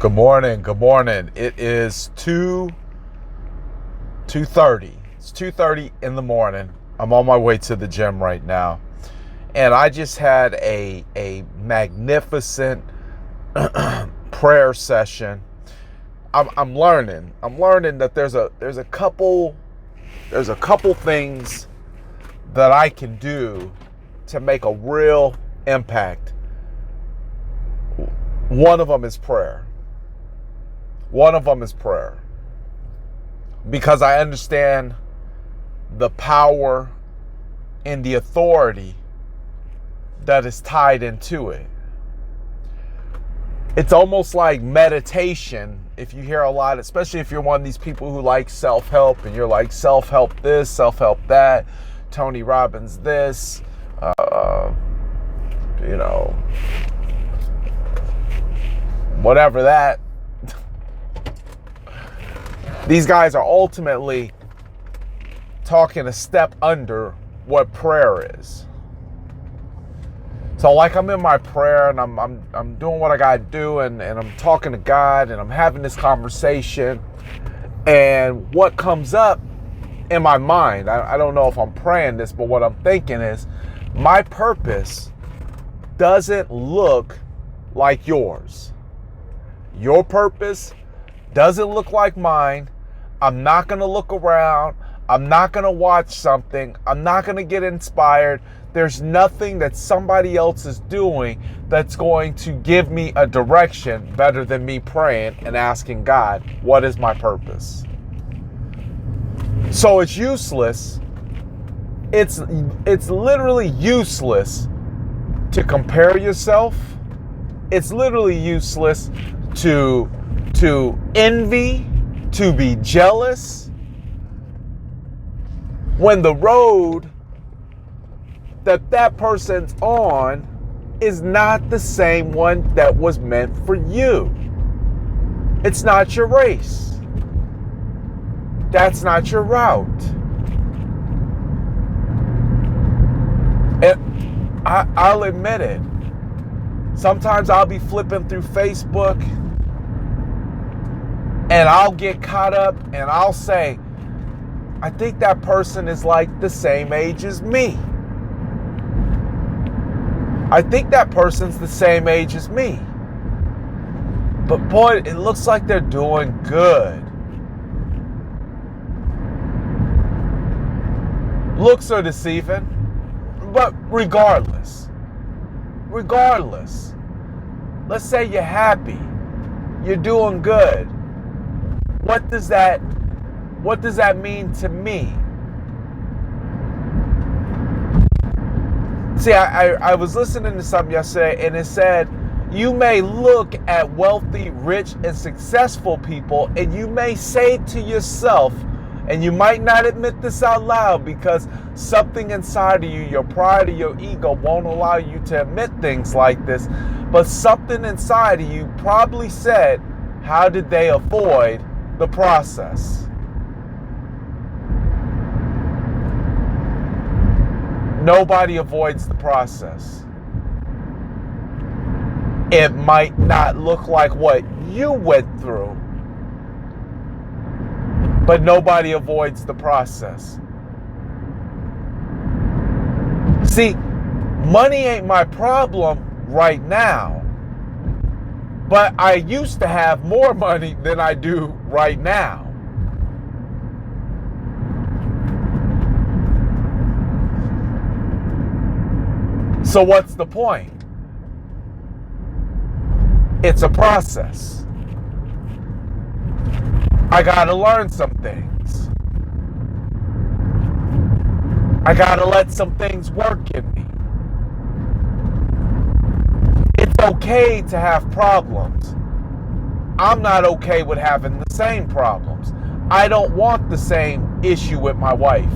Good morning. Good morning. It is 2:30. It's 2:30 in the morning. I'm on my way to the gym right now. And I just had a magnificent prayer session. I'm learning. I'm learning that there's a couple things that I can do to make a real impact. One of them is prayer. Because I understand the power and the authority that is tied into it. It's almost like meditation. If you hear a lot, especially if you're one of these people who like self-help and you're like self-help this, self-help that, Tony Robbins this, whatever that. These guys are ultimately talking a step under what prayer is. So like I'm in my prayer and I'm doing what I gotta do and I'm talking to God and I'm having this conversation, and what comes up in my mind, I don't know if I'm praying this, but what I'm thinking is, my purpose doesn't look like yours. Your purpose doesn't look like mine. I'm not going to look around. I'm not going to watch something. I'm not going to get inspired. There's nothing that somebody else is doing that's going to give me a direction better than me praying and asking God, what is my purpose? So it's useless. It's literally useless to compare yourself. It's literally useless to envy, to be jealous, when the road that person's on is not the same one that was meant for you. It's not your race. That's not your route. And I'll admit it. Sometimes I'll be flipping through Facebook and I'll get caught up and I'll say, I think that person is like the same age as me. I think that person's the same age as me. But boy, it looks like they're doing good. Looks are deceiving. But regardless, let's say you're happy, you're doing good. What does that mean to me? See, I was listening to something yesterday and it said, you may look at wealthy, rich, and successful people and you may say to yourself, and you might not admit this out loud because something inside of you, your pride or your ego, won't allow you to admit things like this, but something inside of you probably said, how did they avoid the process? Nobody avoids the process. It might not look like what you went through, but nobody avoids the process. See, money ain't my problem right now, but I used to have more money than I do right now. So what's the point? It's a process. I gotta learn some things. I gotta let some things work in me. It's okay to have problems. I'm not okay with having the same problems. I don't want the same issue with my wife.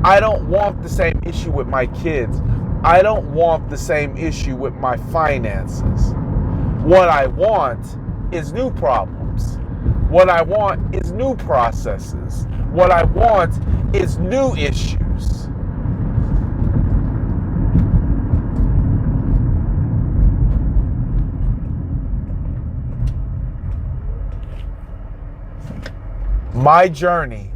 I don't want the same issue with my kids. I don't want the same issue with my finances. What I want is new problems. What I want is new processes. What I want is new issues. My journey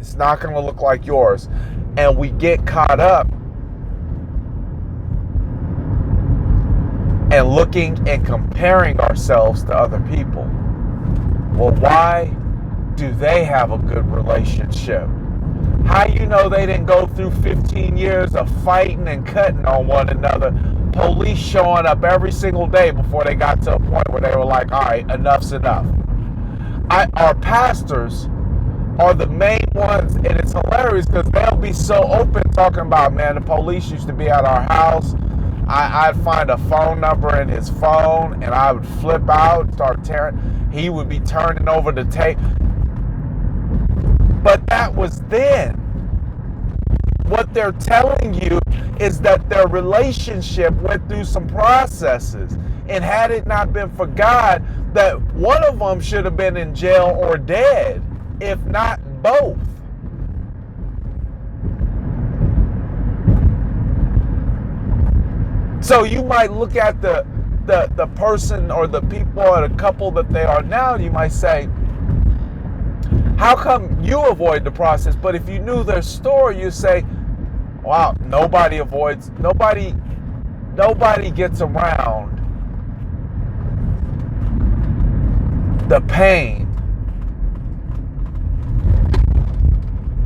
is not going to look like yours. And we get caught up and looking and comparing ourselves to other people. Well, why do they have a good relationship? How you know they didn't go through 15 years of fighting and cutting on one another? Police showing up every single day before they got to a point where they were like, all right, enough's enough. Our pastors are the main ones, and it's hilarious because they'll be so open talking about, man, the police used to be at our house. I'd find a phone number in his phone, and I would flip out, start tearing. He would be turning over the tape. But that was then. What they're telling you is that their relationship went through some processes. And had it not been for God, that one of them should have been in jail or dead, if not both. So you might look at the person or the people or the couple that they are now, and you might say, how come you avoid the process? But if you knew their story, you say, wow, nobody gets around the pain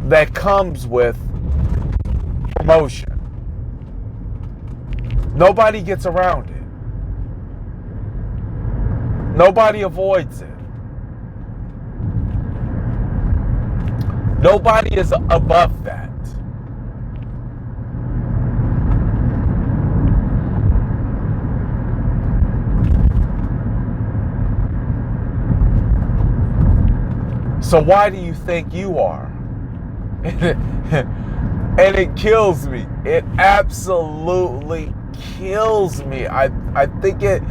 that comes with promotion. Nobody gets around it. Nobody avoids it. Nobody is above that. So why do you think you are? And it kills me. It absolutely kills me. I think it,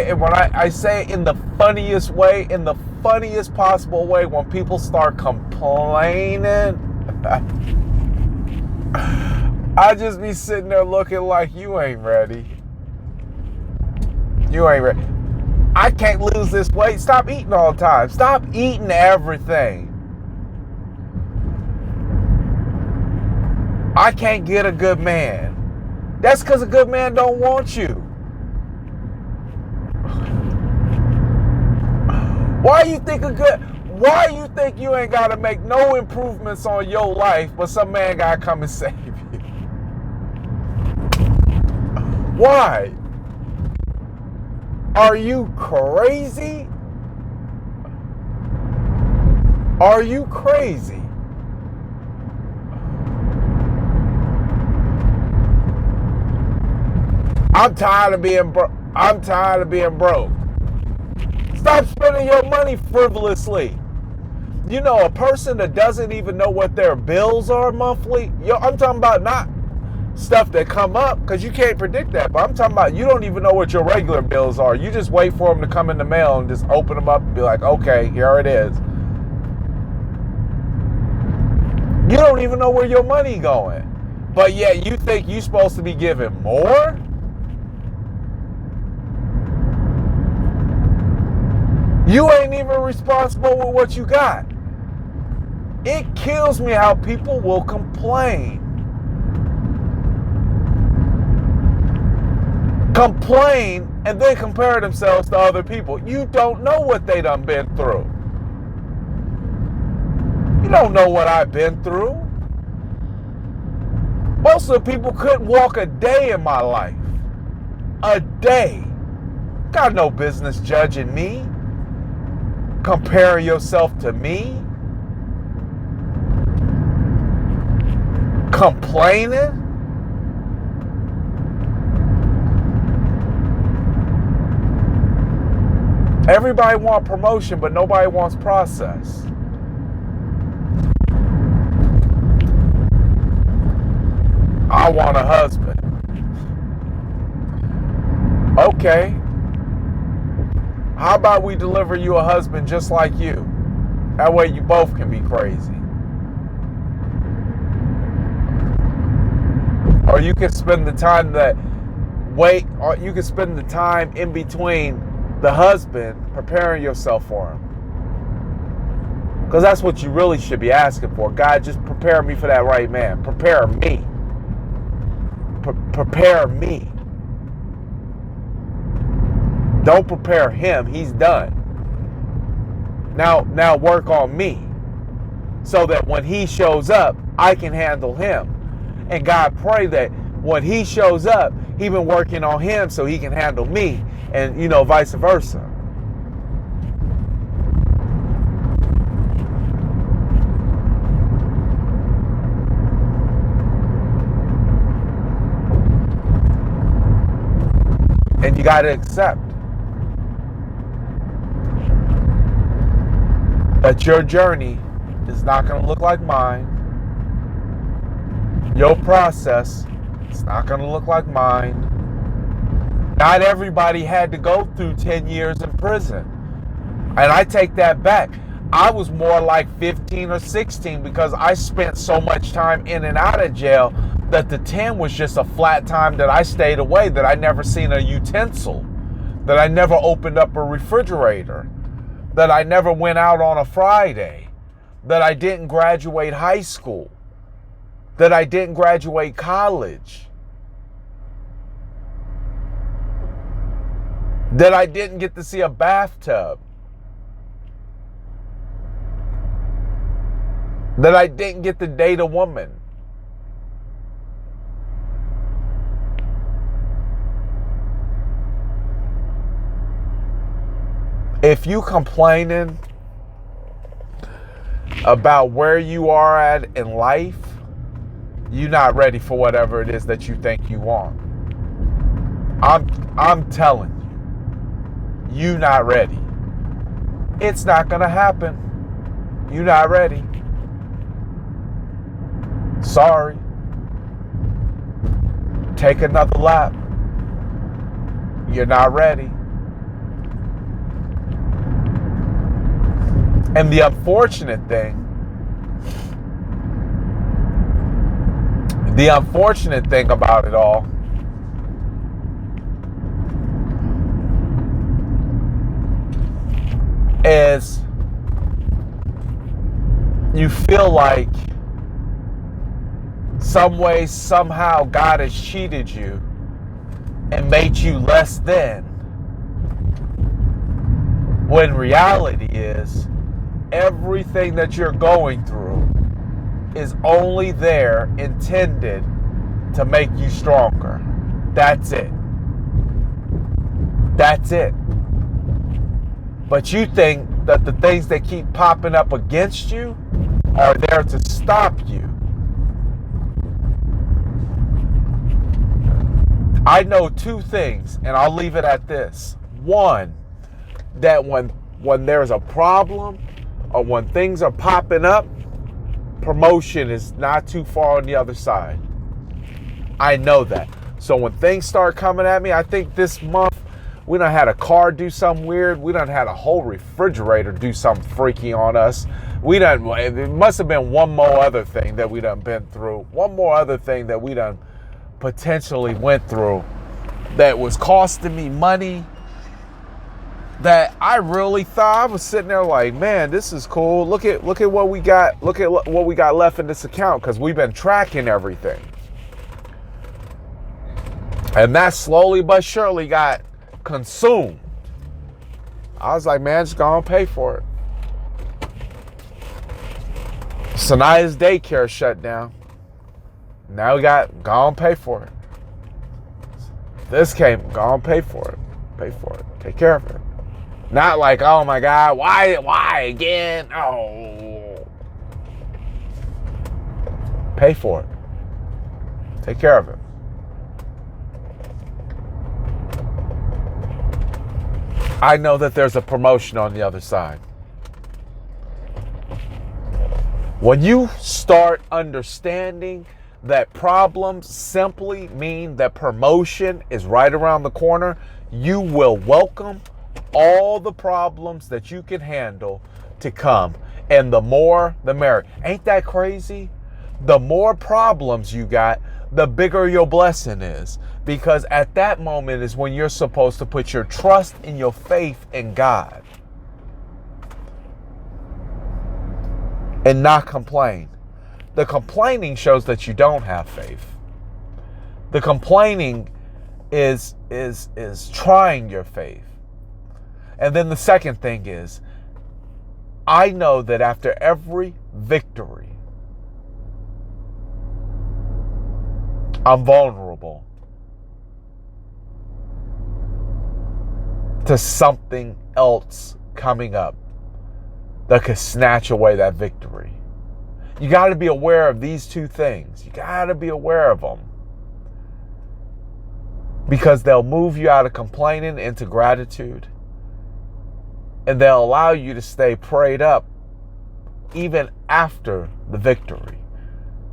and when I say it in the funniest way, in the funniest possible way, when people start complaining, I just be sitting there looking like, you ain't ready. You ain't ready. I can't lose this weight. Stop eating all the time. Stop eating everything. I can't get a good man. That's because a good man don't want you. Why you think you ain't got to make no improvements on your life, but some man got to come and save you? Why? Are you crazy? Are you crazy? I'm tired of being broke. Stop spending your money frivolously. You know, a person that doesn't even know what their bills are monthly. I'm talking about not stuff that come up, because you can't predict that. But I'm talking about you don't even know what your regular bills are. You just wait for them to come in the mail and just open them up and be like, okay, here it is. You don't even know where your money going. But yet you think you're supposed to be giving more? You ain't even responsible with what you got. It kills me how people will complain. Complain and then compare themselves to other people. You don't know what they done been through. You don't know what I've been through. Most of the people couldn't walk a day in my life. A day. Got no business judging me. Comparing yourself to me. Complaining. Everybody wants promotion, but nobody wants process. I want a husband. Okay. How about we deliver you a husband just like you? That way you both can be crazy. Or you can spend the time or you can spend the time in between the husband preparing yourself for him. Because that's what you really should be asking for. God, just prepare me for that right man. Prepare me. Prepare me. Don't prepare him. He's done. Now work on me. So that when he shows up, I can handle him. And God, pray that when he shows up, he been working on him so he can handle me. And, vice versa. And you got to accept that your journey is not going to look like mine. Your process is not going to look like mine. Not everybody had to go through 10 years in prison. And I take that back. I was more like 15 or 16 because I spent so much time in and out of jail that the 10 was just a flat time that I stayed away, that I never seen a utensil, that I never opened up a refrigerator, that I never went out on a Friday, that I didn't graduate high school, that I didn't graduate college, that I didn't get to see a bathtub, that I didn't get to date a woman. If you complaining about where you are at in life, you're not ready for whatever it is that you think you want. I'm telling you, you're not ready. It's not gonna happen. You're not ready. Sorry. Take another lap. You're not ready. And the unfortunate thing about it all is you feel like some way, somehow God has cheated you and made you less than. When reality is, everything that you're going through is only there intended to make you stronger. That's it. That's it. But you think that the things that keep popping up against you are there to stop you. I know two things, and I'll leave it at this. One, that when there's a problem or when things are popping up, promotion is not too far on the other side. I know that. So when things start coming at me, I think this month we done had a car do something weird. We done had a whole refrigerator do something freaky on us. It must have been one more other thing that we done been through. One more other thing that we done potentially went through that was costing me money, that I really thought, I was sitting there like, man, this is cool. Look at what we got. Look at what we got left in this account, because we've been tracking everything. And that slowly but surely got consumed. I was like, man, just go and pay for it. Sanaya's daycare shut down. Now we got, go and pay for it. This came, go and pay for it. Pay for it. Take care of it. Not like, oh my God, why again? Oh. Pay for it. Take care of it. I know that there's a promotion on the other side. When you start understanding that problems simply mean that promotion is right around the corner, you will welcome all the problems that you can handle to come. And the more, the merrier. Ain't that crazy? The more problems you got, the bigger your blessing is. Because at that moment is when you're supposed to put your trust and your faith in God. and not complain. The complaining shows that you don't have faith. The complaining is trying your faith. And then the second thing is, I know that after every victory, I'm vulnerable to something else coming up that could snatch away that victory. You got to be aware of these two things. You got to be aware of them, because they'll move you out of complaining into gratitude, and they'll allow you to stay prayed up even after the victory,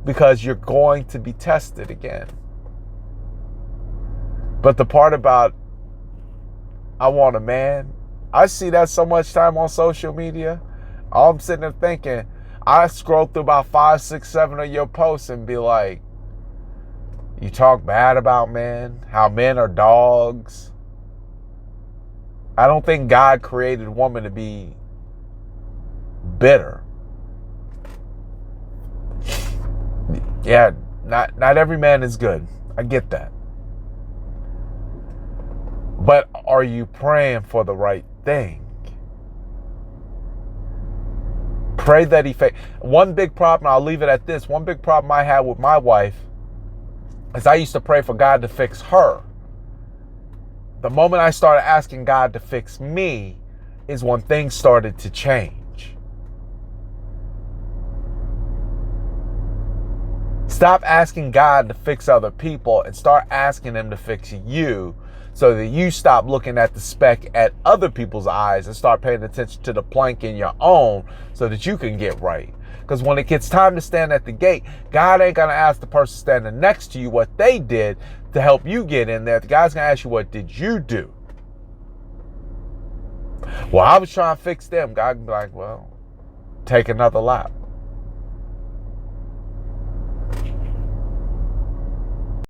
because you're going to be tested again. But the part about I want a man, I see that so much time on social media. I'm sitting there thinking, I scroll through about 5, 6, 7 of your posts and be like, you talk bad about men, how men are dogs. I don't think God created woman to be bitter. Yeah, not every man is good. I get that. But are you praying for the right thing? Pray that he one big problem, I'll leave it at this. One big problem I had with my wife is I used to pray for God to fix her. The moment I started asking God to fix me is when things started to change. Stop asking God to fix other people and start asking him to fix you, so that you stop looking at the speck at other people's eyes and start paying attention to the plank in your own, so that you can get right. Because when it gets time to stand at the gate, God ain't going to ask the person standing next to you what they did to help you get in there. The God's going to ask you, what did you do? Well, I was trying to fix them. God can be like, well, take another lap.